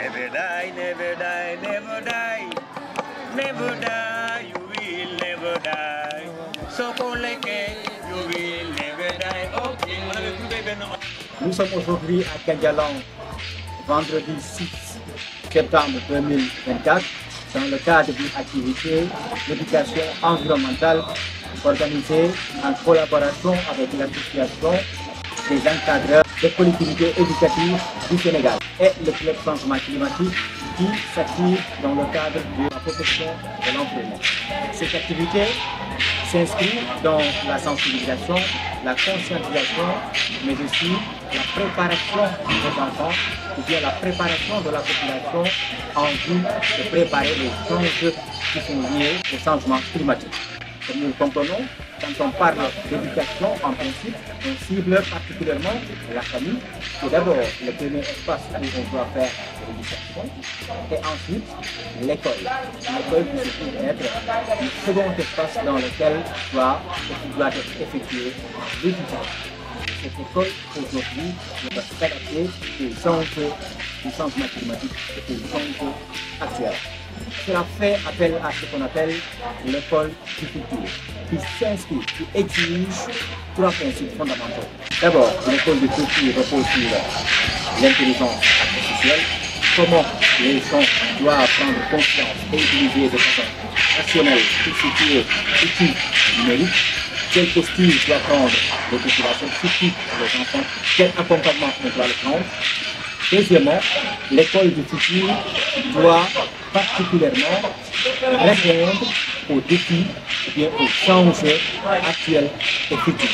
never die, never die, never die, never die, you will never die. So Koleke, you will never die. Ok, on avait trouvé Benoît. Nous sommes aujourd'hui à Kandialang, vendredi 6 septembre 2024, dans le cadre d'une activité d'éducation environnementale organisée en collaboration avec l'association des encadreurs des collectivités éducatives du Sénégal et le club changement climatique qui s'active dans le cadre de la protection de l'environnement. Cette activité s'inscrit dans la sensibilisation, la conscientisation, mais aussi la préparation des enfants ou bien la préparation de la population en vue de préparer les enjeux qui sont liés au changement climatique. Comme nous le comprenons, quand on parle d'éducation, en principe, on cible particulièrement la famille, qui est d'abord le premier espace où on doit faire l'éducation, et ensuite l'école. L'école qui se trouve être le second espace dans lequel doit être effectuée l'éducation. Cette école, aujourd'hui, doit s'adapter aux enjeux du changement climatique et aux enjeux actuels. Cela fait appel à ce qu'on appelle l'école du futur, qui s'inscrit, qui exige trois principes fondamentaux. D'abord, l'école du futur repose sur l'intelligence artificielle, comment les gens doivent prendre conscience et utiliser de façon rationnelle tout ce qui est outil numérique, quelle posture doit prendre les populations, surtout les enfants, quel accompagnement on doit le prendre. Deuxièmement, l'école du futur doit particulièrement répondre aux défis ou bien aux enjeux actuels et futurs.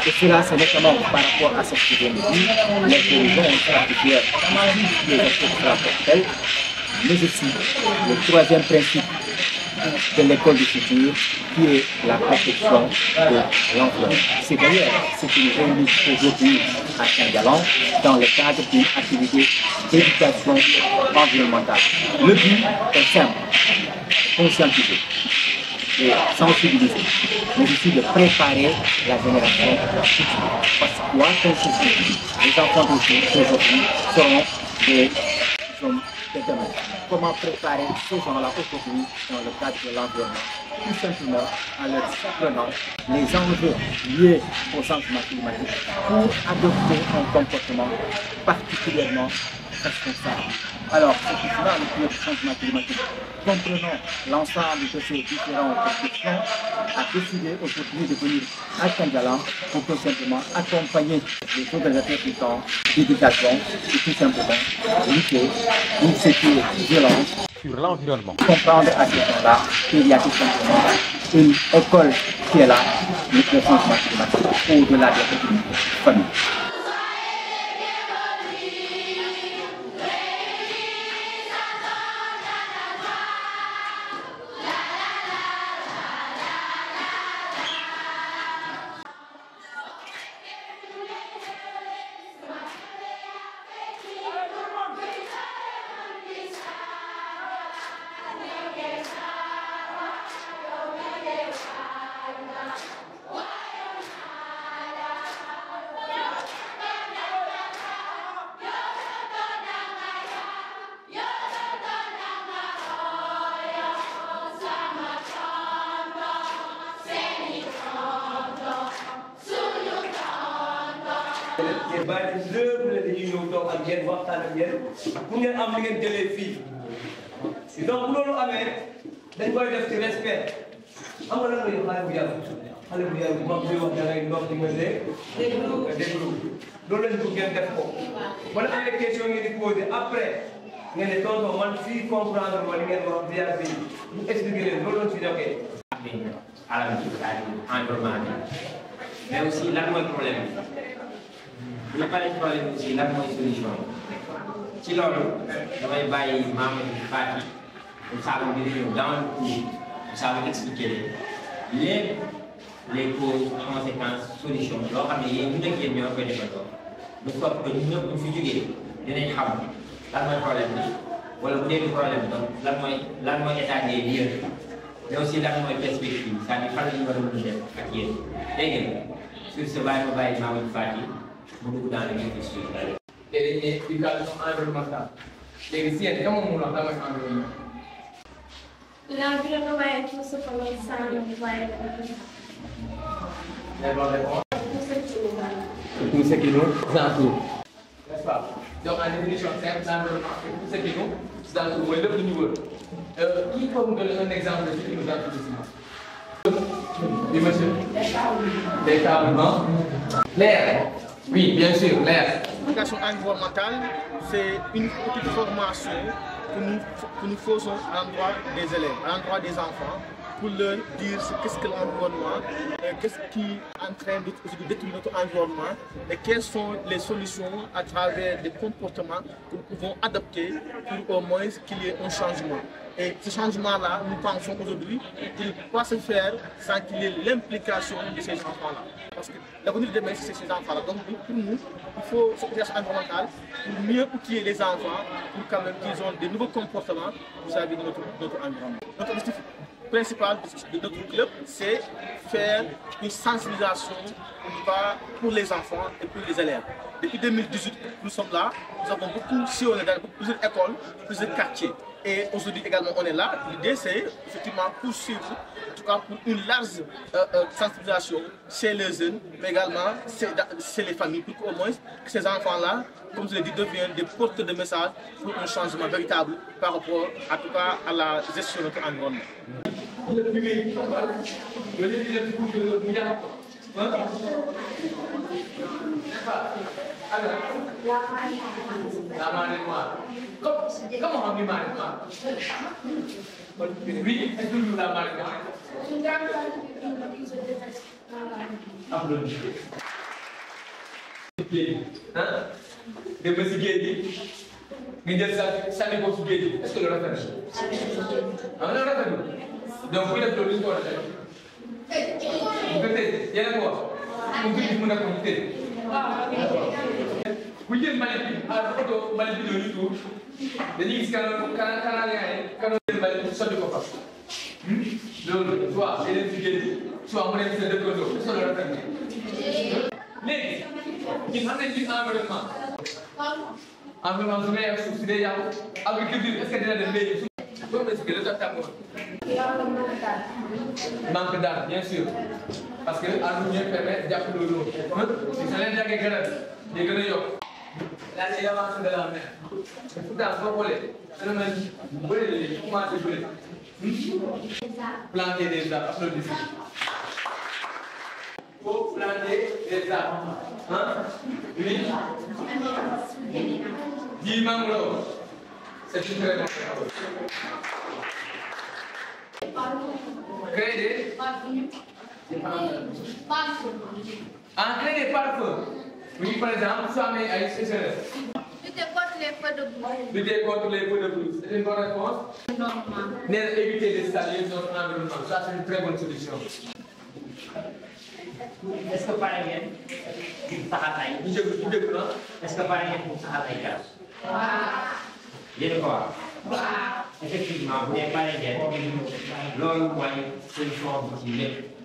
Et cela, c'est notamment par rapport à ce que je viens de dire, l'intelligence artificielle, les aspects transportels, mais aussi le troisième principe de l'école du futur, qui est la protection de l'environnement. C'est d'ailleurs ce qui nous réunit aujourd'hui à Kandialang dans le cadre d'une activité d'éducation environnementale. Le but est simple, conscientiser et sensibiliser, mais aussi de préparer la génération future. Parce que quoi qu'on se dise, les enfants d'aujourd'hui seront des hommes de demain. Comment préparer ces gens-là aujourd'hui dans le cadre de l'environnement? Tout simplement en leur apprenant les enjeux liés au changement climatique pour adopter un comportement particulièrement responsable. Alors, ce qui sera le changement climatique, comprenons l'ensemble de ces différentes questions, a décidé aujourd'hui de venir à Kandialang pour tout simplement accompagner les organisateurs du temps d'éducation et tout simplement lutter contre ce qui est violence sur l'environnement. Comprendre à ces gens-là qu'il y a tout simplement une école qui est là, le changement climatique, au-delà de la famille. ngeen bàyyi ci lépp la dañuy ñëw toog ak yéen waxtaan ak yéen pour ngeen am li ngeen jëlee fii donc bu loolu amee dañ koy def ci respect xam nga lan mooy xale bu yaru mag bi wax da ngay ndox di nga déglu loolu lañ bëgg ngeen def ko wala amee question ngeen di posé après ngeen ne tonton man fii comprendre ma li ngeen wax via bi ñu expliqué leen loolu lañ fi jokkee alal bi environnement bi mais aussi lan mooy problème bi bu ñu paree problème bi aussi lan mooy solution ci loolu damay bàyyi Mamadou Fati mu saabu bi di ñëw dans le cours mu saabu expliquer les causes conséquences solutions loo xam ne yéen ñu nekk yéen ñoo koy defandoo de sorte que ñun ñëpp ñu fi jógee dinañ xam lan mooy problème bi wala bu dee problème bi donc lan mooy état des lieux mais aussi lan mooy perspective c'est-à-dire fan la ñu war a mën a def ak yéen dégg ngeen sur ce bàyyi ma bàyyi Mamadou Fati mu dugg dans le vif du sujet. et éducation environnementale léegi si yéen ka moom mu wax lan mooy environnement. L'environnement est tout ce que l'on sent, on voit et tout ce qui nous entoure. N'est-ce pas? Donc en définition simple, l'environnement est tout ce qui nous entoure mooy lépp lu ñu wër. Qui peut nous donner un exemple de ce qui nous entoure ici? Oui monsieur. L'établement. L'air. Oui, bien sûr, l'air. L'éducation environnementale, c'est une petite formation que nous faisons à l'endroit des élèves, à l'endroit des enfants, pour leur dire qu'est-ce que l'environnement, qu'est-ce qui est en train de détruire notre environnement et quelles sont les solutions à travers des comportements que nous pouvons adopter pour au moins qu'il y ait un changement. Et ce changement-là, nous pensons aujourd'hui qu'il ne peut pas se faire sans qu'il y ait l'implication de ces enfants-là. Parce que l'avenir de demain, c'est ces enfants-là. Donc pour nous, il faut cette éducation environnementale pour mieux outiller les enfants, pour quand même qu'ils aient de nouveaux comportements vis-à-vis de notre environnement. Notre objectif principal de notre club, c'est faire une sensibilisation pour les enfants et pour les élèves. Depuis 2018, nous sommes là, nous avons beaucoup sillonné dans plusieurs écoles, plusieurs quartiers. Et aujourd'hui également on est là. L'idée c'est effectivement poursuivre, en tout cas pour une large sensibilisation chez les jeunes, mais également chez les familles, pour qu'au moins que ces enfants-là, comme je l'ai dit, deviennent des porteurs de messages pour un changement véritable par rapport en tout cas à la gestion de notre environnement. La marée noire. Comment on dit marée noire? Oui, est-ce que nous la marée noire? Applaudissez. Hein? Des petits guédis. Mais ça n'est pas sous guédis. Est-ce que le rafet? Ah, le rafet. Donc, vous l'applaudissez pour le rafet. Peut-être, il y a quoi? Vous pouvez dire que vous bu jël mbalit bi oto mbalit bi doon tuur dañuy gis kanam jël mbalit bi sotti ko fa loolu soit yeneen jigéen ñi soit mu nekk sa dëkkandoo solo la tamit léegi ñun xam nañ ci environnement su ngay suuf si day yàqu agriculture est-ce que dina dem léegi suuf boobu est-ce que le tax tàngoor manque d'arbres bien sûr parce que arbre ñooy permettre jàpp loolu noonu sa leen jàggee garab yi gën a yokk la l'avancée de la mer. Pourtant, boo xoolee phénomène bu bëri la léegi commencé bëri. Planter des arbres, applaudissez. Faut planter des arbres. Hein? Oui. 10 mangroves. C'est une très bonne chose. Créer des parfums. Créer des parfums. Oui, par exemple, ça met à sécheresse. Lutter contre les feux de brousse. Lutter contre les feux de brousse. C'est une bonne réponse? Normalement. Éviter de salir notre environnement. Ça, c'est une très bonne solution. Est-ce que par exemple, est-ce que par exemple, ça a été garab? Yéen ko wax. Effectivement, bu dee par exemple, loolu mooy solution bi ci lépp.